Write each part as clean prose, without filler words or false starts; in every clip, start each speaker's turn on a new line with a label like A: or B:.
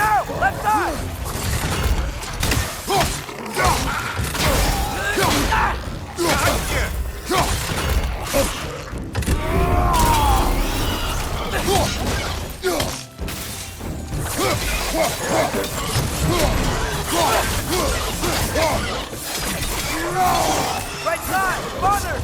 A: go! Left side! Right side! Farther!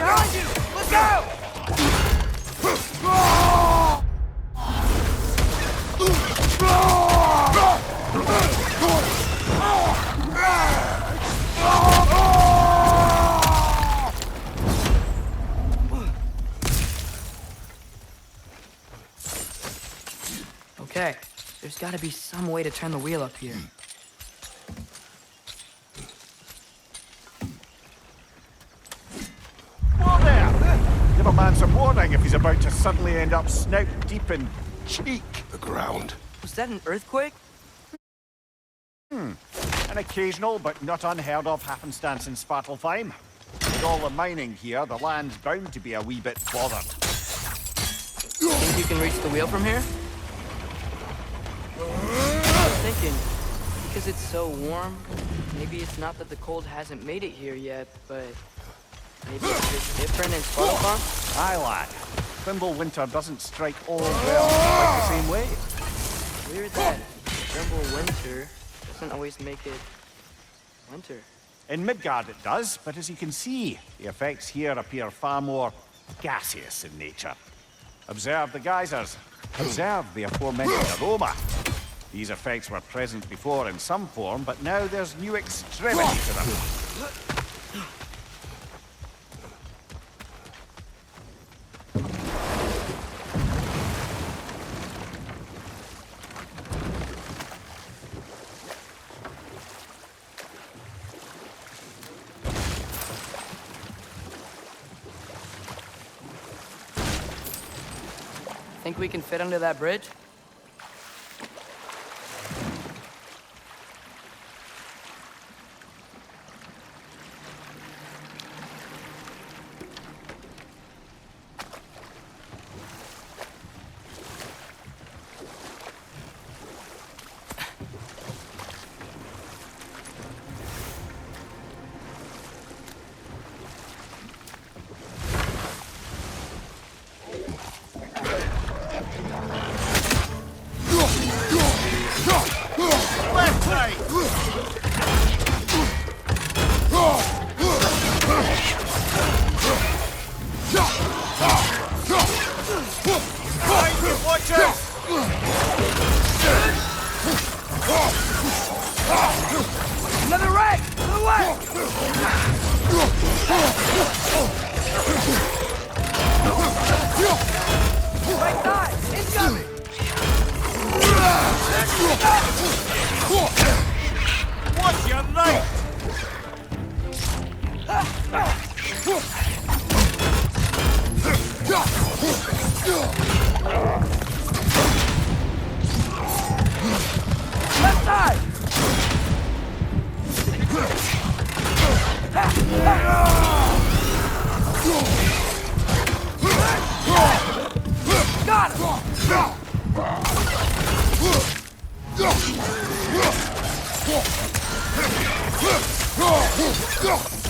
A: Behind you! Look out!
B: Okay, there's gotta be some way to turn the wheel up here.
C: Whoa there! Give a man some warning if he's about to suddenly end up snout deep in cheek.
D: The ground.
B: Was that an earthquake?
C: An occasional but not unheard of happenstance in Svartalfheim. With all the mining here, the land's bound to be a wee bit bothered.
B: Think you can reach the wheel from here? I was thinking, because it's so warm, maybe it's not that the cold hasn't made it here yet, but maybe it's just different in Svartalfheim?
C: Aye, lad. Thimble winter doesn't strike all well quite the same way.
B: Weird that Thimble winter doesn't always make it winter.
C: In Midgard it does, but as you can see, the effects here appear far more gaseous in nature. Observe the geysers. Observe the aforementioned aroma. These effects were present before in some form, but now there's new extremity to them.
B: Think we can fit under that bridge?
A: Another right! To the west! Right side! Incoming!
C: What's your right?
A: Left side! Got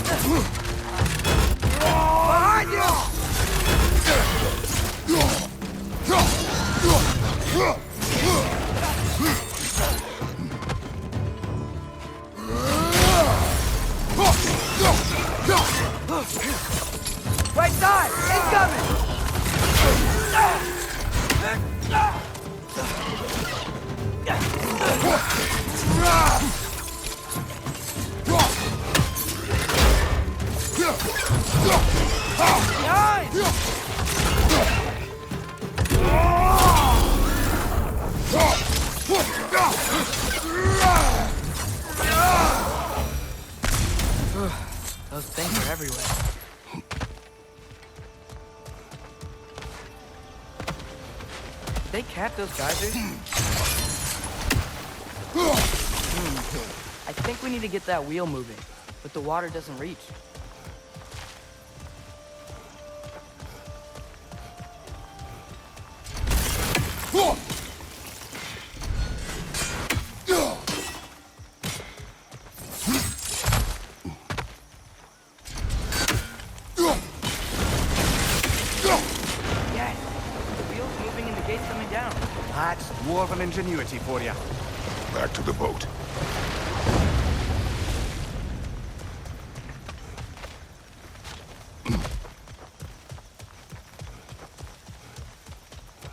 A: Left foot! Behind you! side! Incoming! Behind!
B: Those things are everywhere. Did they cap those geysers? I think we need to get that wheel moving, but the water doesn't reach. Yes, the wheel's moving and the gate's coming down.
C: That's dwarven ingenuity for you.
D: Back to the boat.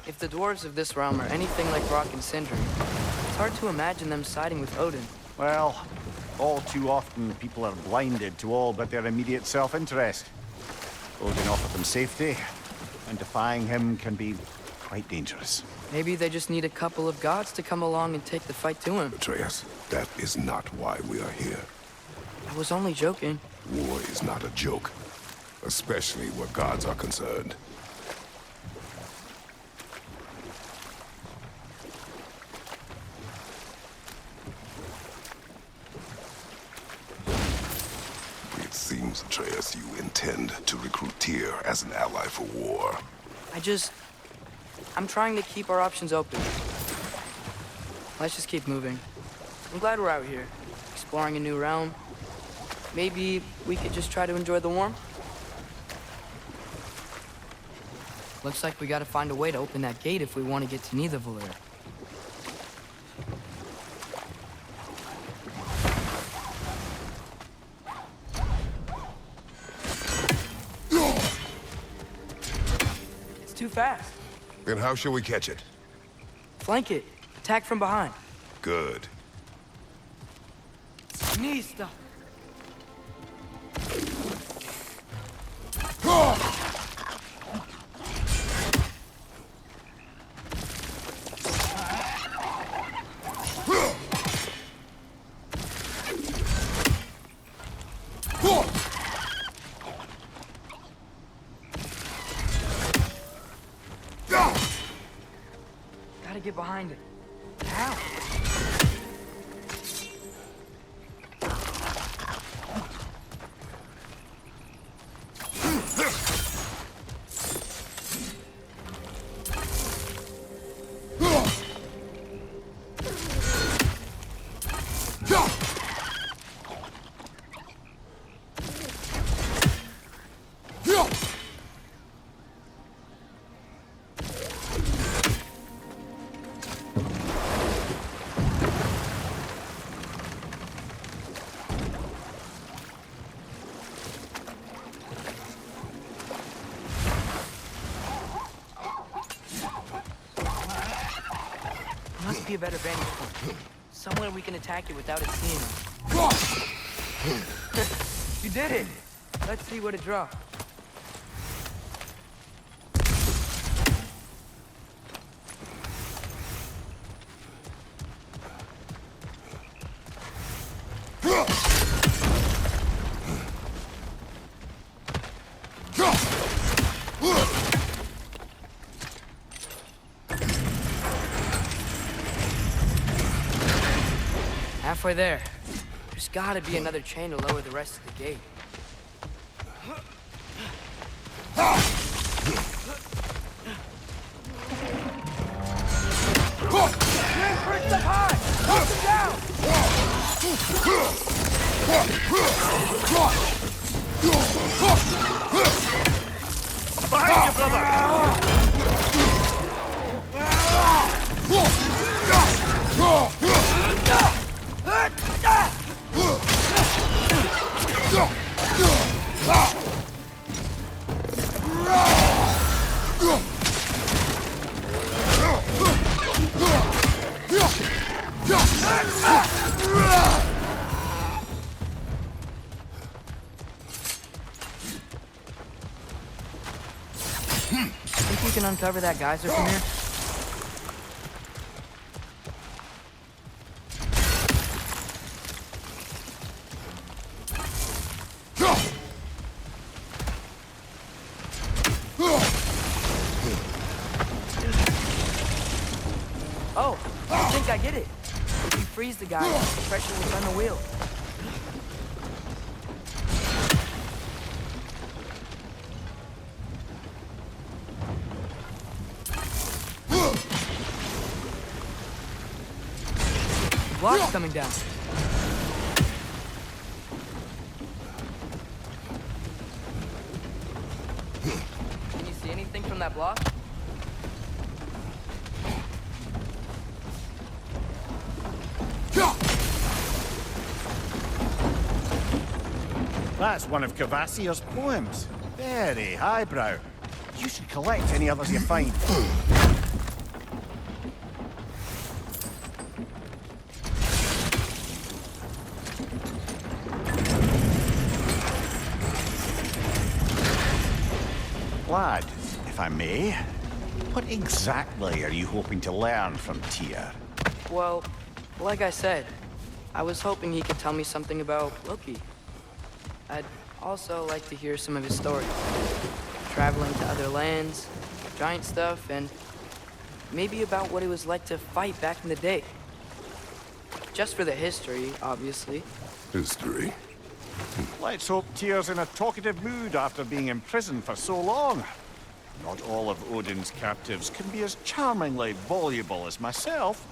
B: If the dwarves of this realm are anything like Rock and Sindri, it's hard to imagine them siding with Odin.
C: Well, all too often people are blinded to all but their immediate self-interest. Odin offered them safety, and defying him can be quite dangerous.
B: Maybe they just need a couple of gods to come along and take the fight to him.
D: Atreus, that is not why we are here.
B: I was only joking.
D: War is not a joke, especially where gods are concerned. It seems, Atreus, you intend to recruit Tyr as an ally for war.
B: I'm trying to keep our options open. Let's just keep moving. I'm glad we're out here, exploring a new realm. Maybe we could just try to enjoy the warmth? Looks like we gotta find a way to open that gate if we want to get to Nidavellir. It's too fast.
D: Then how shall we catch it?
B: Flank it. Attack from behind.
D: Good.
B: Nista. Gotta get behind it. How? Must be a better vantage point. Somewhere we can attack it without it seeing us. You did it! Let's see what it dropped. Halfway there. There's gotta be another chain to lower the rest of the gate.
A: Reinforce up high! Knock them down!
C: Behind you, brother!
B: Think we can uncover that geyser from here? Oh, I think I get it. If you freeze the guy, the pressure will turn the wheel. Block's coming down. Can you see anything from that block?
C: That's one of Cavassier's poems. Very highbrow. You should collect any others you find. Lad, if I may, what exactly are you hoping to learn from Tyr?
B: Well, like I said, I was hoping he could tell me something about Loki. I'd also like to hear some of his stories. Traveling to other lands, giant stuff, and maybe about what it was like to fight back in the day. Just for the history, obviously.
D: History.
C: Let's hope Tyr's in a talkative mood after being imprisoned for so long. Not all of Odin's captives can be as charmingly voluble as myself.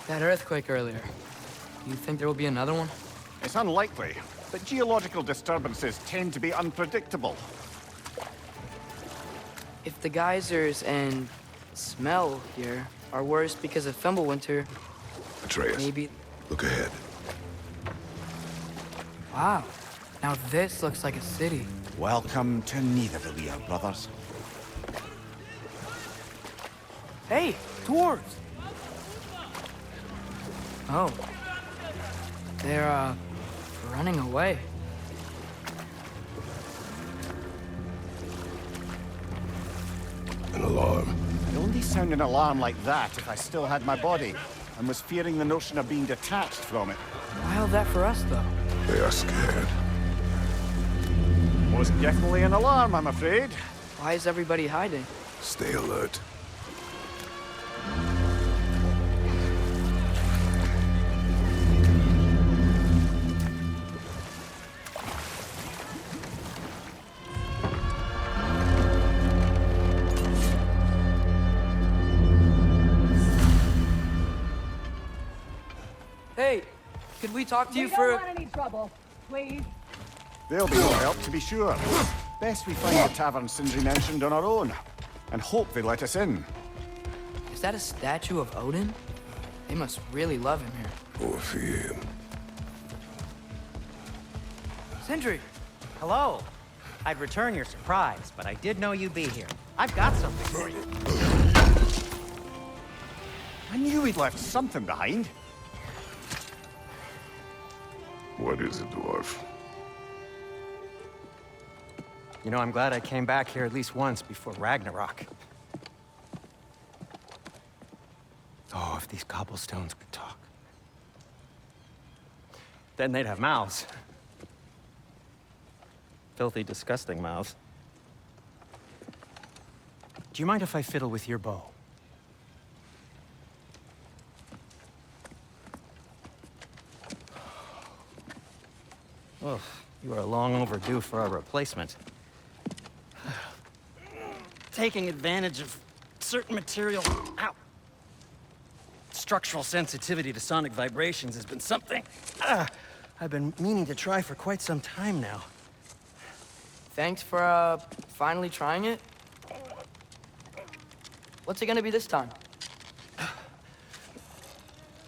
B: That earthquake earlier. You think there will be another one?
C: It's unlikely, but geological disturbances tend to be unpredictable.
B: If the geysers and smell here are worse because of Fimbulwinter,
D: Atreus,
B: maybe...
D: look ahead.
B: Wow. Now this looks like a city.
C: Welcome to Nidavellir, brothers.
B: Hey, dwarves! Oh. They're, running away.
D: An alarm.
C: I'd only sound an alarm like that if I still had my body, and was fearing the notion of being detached from it.
B: Wild that for us, though.
D: They are scared.
C: Most definitely an alarm, I'm afraid.
B: Why is everybody hiding?
D: Stay alert.
B: Hey, could we talk to you
E: We
B: for...
E: don't want any trouble, please.
C: There'll be no help, to be sure. Best we find the tavern Sindri mentioned on our own, and hope they let us in.
B: Is that a statue of Odin? They must really love him here.
D: Or fear him.
B: Sindri!
F: Hello. I'd return your surprise, but I did know you'd be here. I've got something for you.
C: I knew we'd left something behind.
D: What is it, dwarf?
F: You know, I'm glad I came back here at least once before Ragnarok. Oh, if these cobblestones could talk. Then they'd have mouths. Filthy, disgusting mouths. Do you mind if I fiddle with your bow? Oh, you are long overdue for a replacement. Taking advantage of certain material... Ow! Structural sensitivity to sonic vibrations has been something I've been meaning to try for quite some time now.
B: Thanks for, finally trying it. What's it gonna be this time?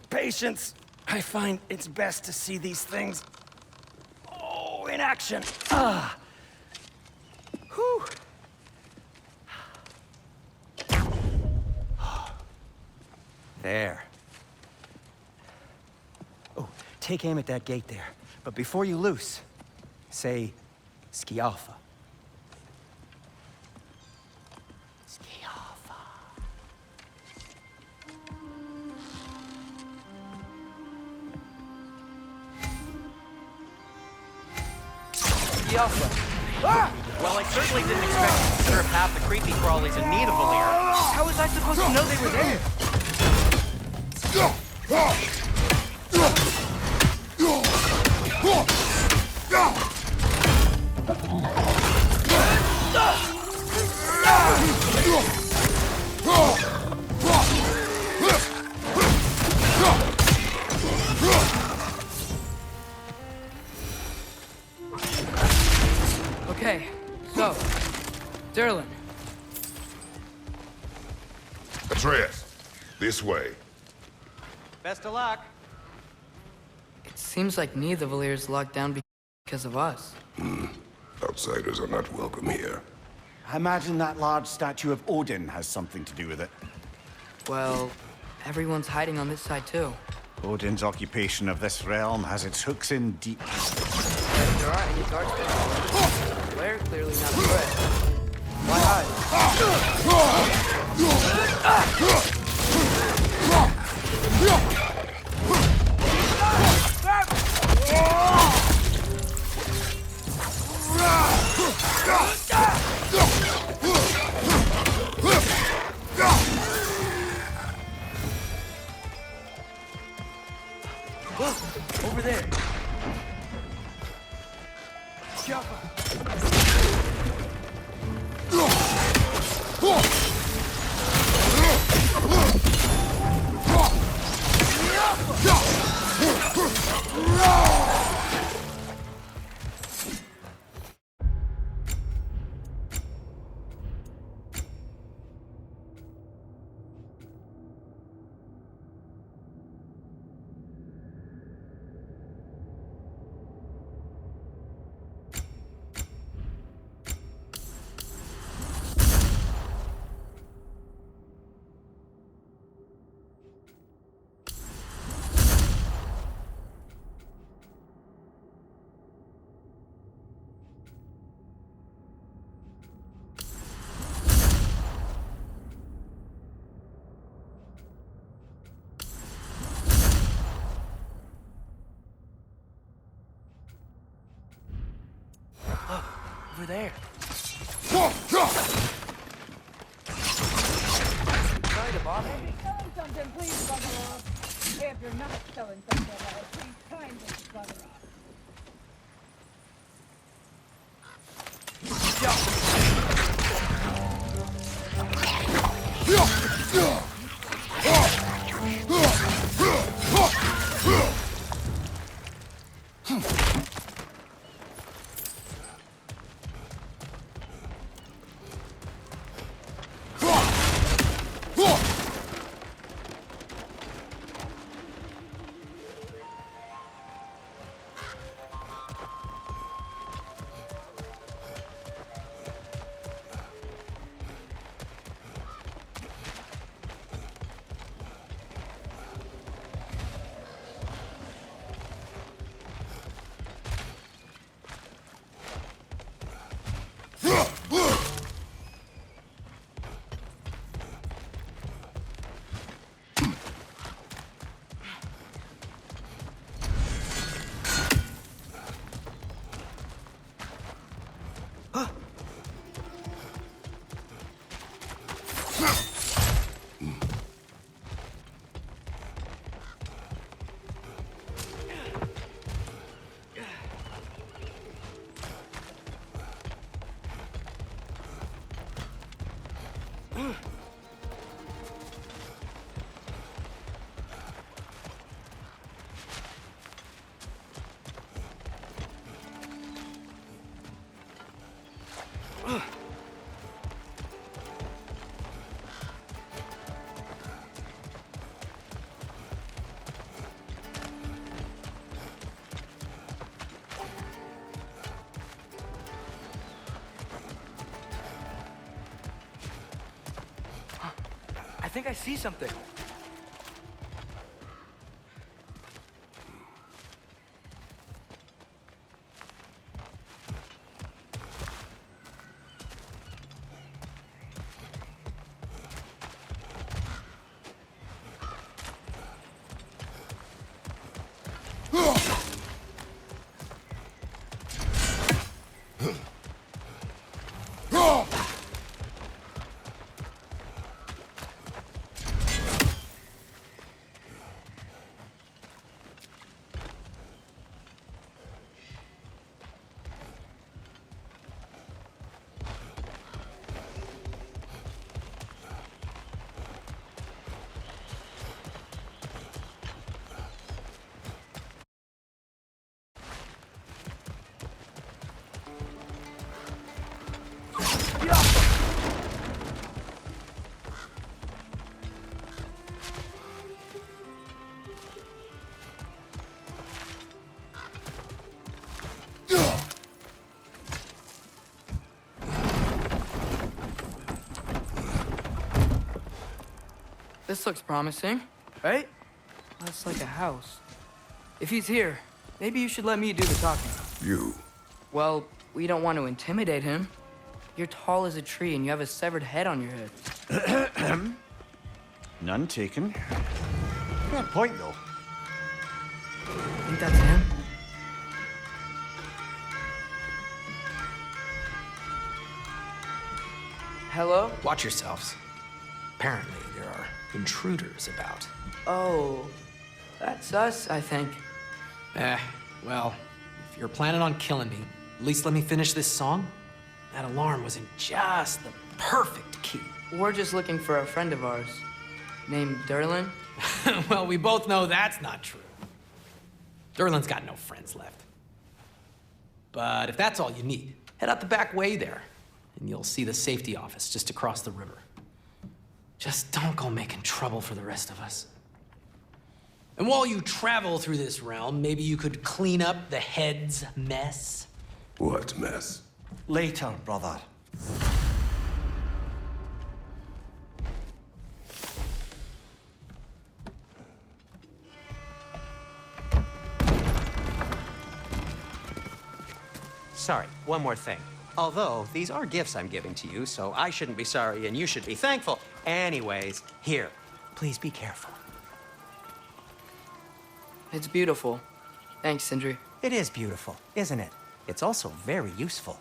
F: Patience. I find it's best to see these things... Oh, in action. Whew. There. Oh, take aim at that gate there. But before you loose, say, Ski Alpha.
B: Alpha.
F: Well, I certainly didn't expect to disturb half the creepy crawlies in need of Valir.
B: How was I supposed to know they were there? Okay, so, Derlin.
D: Atreus, this way.
F: Best of luck.
B: It seems like neither Valir's locked down because of us.
D: Outsiders are not welcome here.
C: I imagine that large statue of Odin has something to do with it.
B: Well, everyone's hiding on this side too.
C: Odin's occupation of this realm has its hooks in deep.
B: If there aren't any guards there, Blair clearly not a threat. Why hide? Look, over there. Over there. Sorry to bother you.
E: Selling something, please, bugger off. If you're not selling something, please kindly bugger off.
B: I think I see something. This looks promising, right? That's like a house. If he's here, maybe you should let me do the talking.
D: You.
B: Well, we don't want to intimidate him. You're tall as a tree and you have a severed head on your head.
C: None taken. Fair point, though.
B: Think that's him? Hello?
G: Watch yourselves. Apparently, there are intruders about.
B: Oh, that's us, I think.
G: Well, if you're planning on killing me, at least let me finish this song. That alarm was in just the perfect key.
B: We're just looking for a friend of ours named Derlin.
G: Well, we both know that's not true. Derlin's got no friends left. But if that's all you need, head out the back way there, and you'll see the safety office just across the river. Just don't go making trouble for the rest of us. And while you travel through this realm, maybe you could clean up the head's mess.
D: What mess?
C: Later, brother.
H: Sorry, one more thing. Although, these are gifts I'm giving to you, so I shouldn't be sorry and you should be thankful. Anyways, here, please be careful.
B: It's beautiful. Thanks, Sindri.
H: It is beautiful, isn't it? It's also very useful.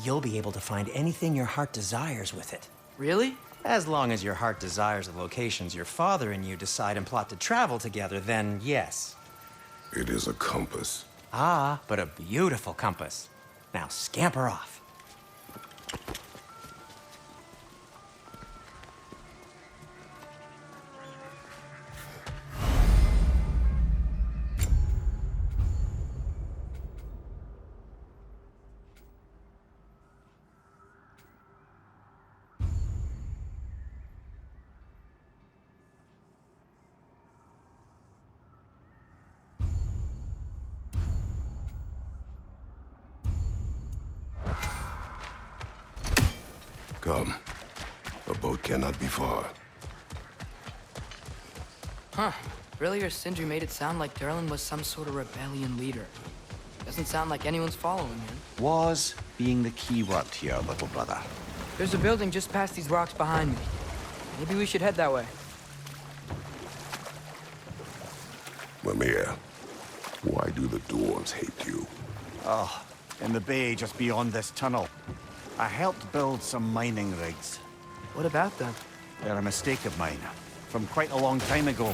H: You'll be able to find anything your heart desires with it.
B: Really?
H: As long as your heart desires the locations your father and you decide and plot to travel together, then yes.
D: It is a compass.
H: Ah, but a beautiful compass. Now scamper off.
D: Come. A boat cannot be far.
B: Huh. Earlier, Sindri made it sound like Derlin was some sort of rebellion leader. Doesn't sound like anyone's following him.
C: Was being the key word here, little brother.
B: There's a building just past these rocks behind me. Maybe we should head that way.
D: Mimir, why do the dwarves hate you?
C: Oh, in the bay just beyond this tunnel. I helped build some mining rigs.
B: What about them?
C: They're a mistake of mine, from quite a long time ago.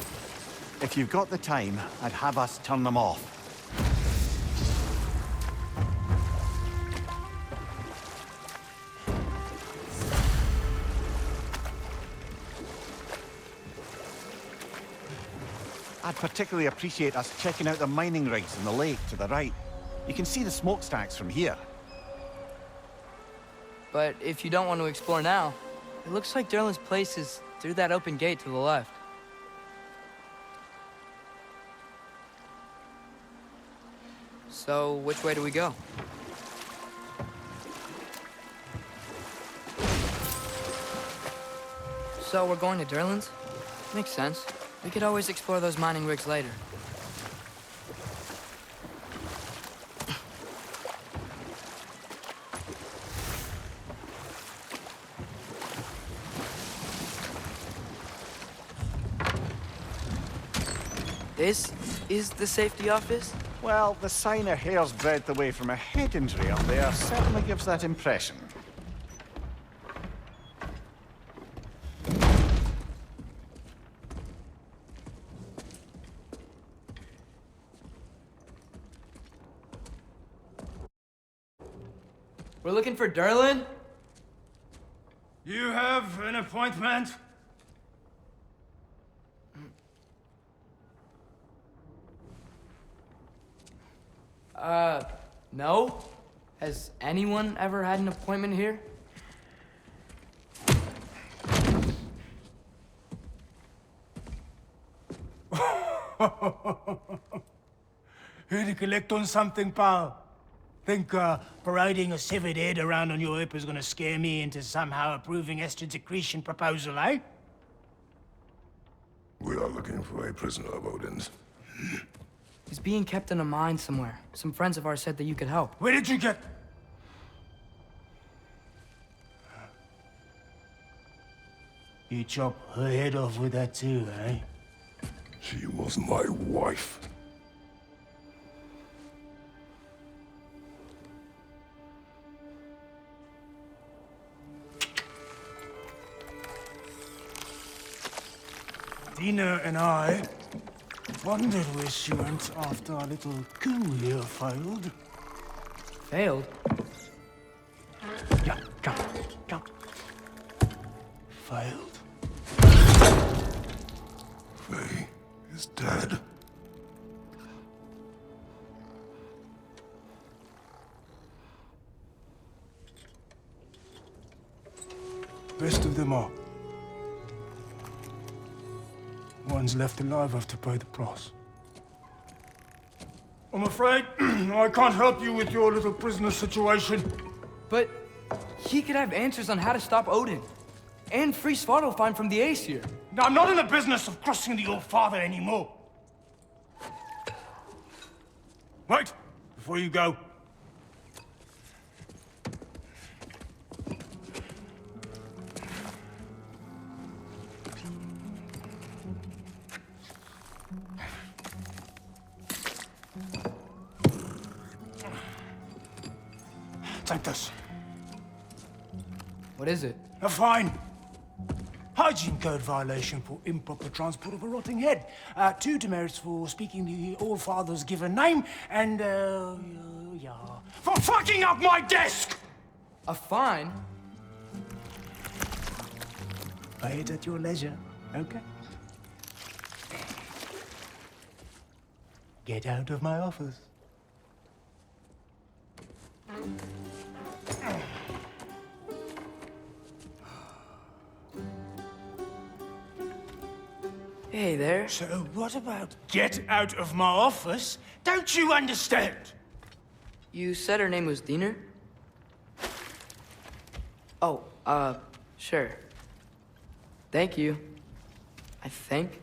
C: If you've got the time, I'd have us turn them off. I'd particularly appreciate us checking out the mining rigs in the lake to the right. You can see the smokestacks from here.
B: But if you don't want to explore now, it looks like Derlin's place is through that open gate to the left. So, which way do we go? So, we're going to Derlin's? Makes sense. We could always explore those mining rigs later. This is the safety office?
C: Well, the sign a hair's breadth away from a head injury up there certainly gives that impression.
B: We're looking for Derlin?
F: You have an appointment?
B: No? Has anyone ever had an appointment here?
F: Here to collect on something, pal? Think, parading a severed head around on your hip is gonna scare me into somehow approving Estrid's accretion proposal, eh?
D: We are looking for a prisoner of Odin's.
B: He's being kept in a mine somewhere. Some friends of ours said that you could help.
A: Where did you get... You chop her head off with that too, eh?
D: She was my wife.
A: Dina and I wondered where she went after our little coup here failed.
B: Failed?
A: Yeah, come. Failed.
D: Faye is dead.
A: Best of them are. One's left alive have to pay the price. I'm afraid I can't help you with your little prisoner situation.
B: But he could have answers on how to stop Odin. And free Svartalfheim from the Aesir.
A: Now, I'm not in the business of crossing the old father anymore. Wait, before you go. Take this.
B: What is it?
A: A fine. Hygiene code violation for improper transport of a rotting head. 2 demerits for speaking the All-Father's given name, and, yeah. For fucking up my desk!
B: A fine?
A: Pay it at your leisure, okay? Get out of my office.
B: Hey there.
A: So what about get out of my office? Don't you understand?
B: You said her name was Diener? Oh, sure. Thank you. I think.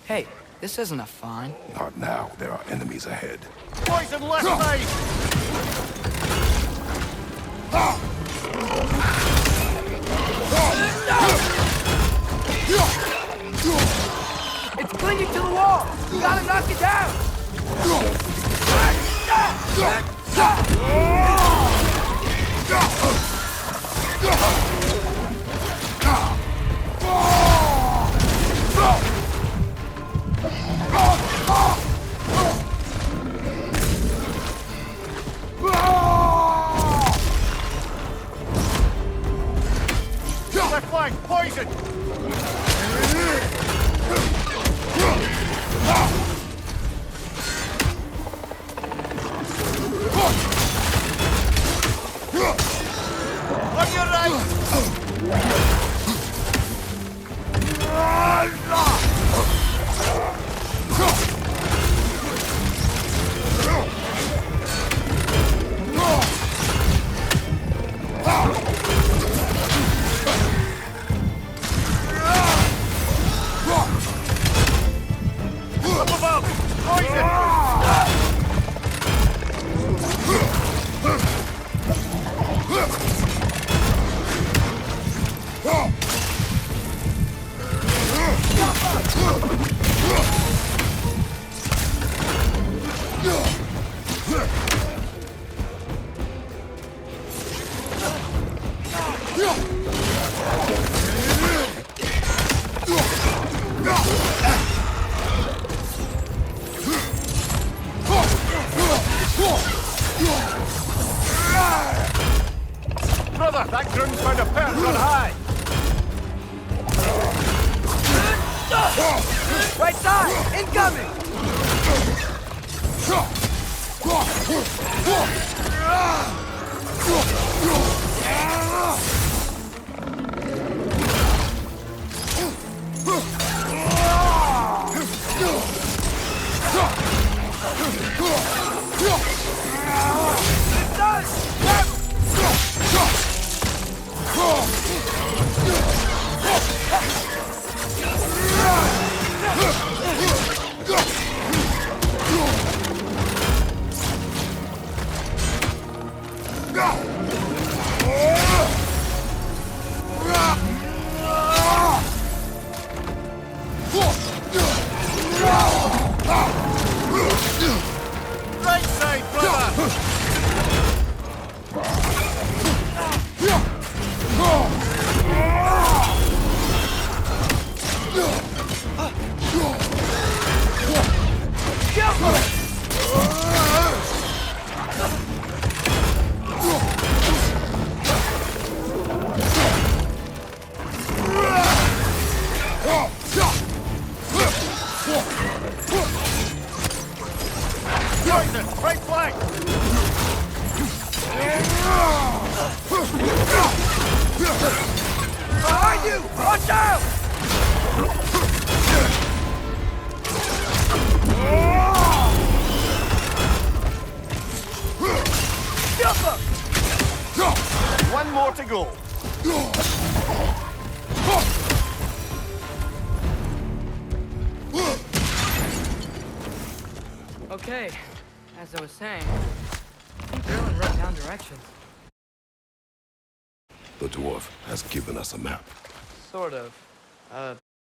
B: Hey, this isn't a fine.
D: Not now. There are enemies ahead.
C: Poison left side!
B: It's clinging to the wall! You gotta knock it down!
C: Left flank, poison! On your right! Up above! Poison! Brother, that groom's found a perch on high!
B: Right side! Incoming!
C: Right flank!
F: Behind you! Watch out!
C: One more to go.
B: Okay, as I was saying, I think Erlen wrote down directions.
D: The dwarf has given us a map.
B: Sort of.